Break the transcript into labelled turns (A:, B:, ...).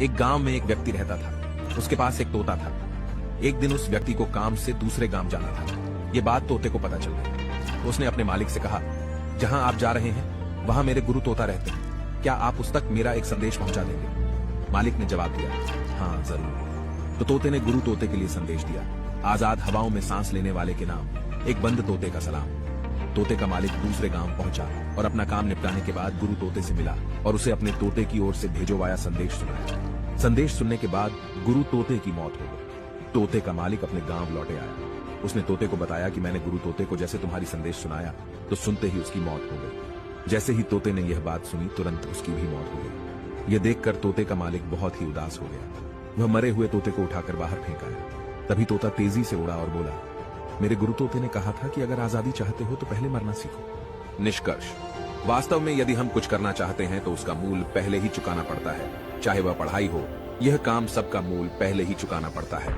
A: एक गांव में एक व्यक्ति रहता था। उसके पास एक तोता था। एक दिन उस व्यक्ति को काम से दूसरे गांव जाना था। ये बात तोते को पता चल गई। उसने अपने मालिक से कहा, जहां आप जा रहे हैं वहां मेरे गुरु तोता रहते हैं, क्या आप उस तक मेरा एक संदेश पहुंचा देंगे? मालिक ने जवाब दिया, हाँ जरूर। तो तोते ने गुरु तोते के लिए संदेश दिया, आजाद हवाओं में सांस लेने वाले के नाम, एक बंद तोते का सलाम। तोते का मालिक दूसरे गांव पहुंचा और अपना काम निपटाने के बाद गुरु तोते से मिला और उसे अपने तोते की ओर से भेजोवाया संदेश सुनाया। संदेश सुनने के बाद गुरु तोते की मौत हो गई। तोते का मालिक अपने गांव लौटे आया। उसने तोते को बताया कि मैंने गुरु तोते को जैसे तुम्हारी संदेश सुनाया तो सुनते ही उसकी मौत हो गई। जैसे ही तोते ने यह बात सुनी तुरंत उसकी भी मौत हो गई। यह देखकर तोते का मालिक बहुत ही उदास हो गया। वह मरे हुए तोते को उठाकर बाहर फेंक आया। तभी तोता तेजी से उड़ा और बोला, मेरे गुरु तोते ने कहा था कि अगर आजादी चाहते हो तो पहले मरना सीखो। निष्कर्ष, वास्तव में यदि हम कुछ करना चाहते हैं तो उसका मूल पहले ही चुकाना पड़ता है। चाहे वह पढ़ाई हो, यह काम सबका मूल पहले ही चुकाना पड़ता है।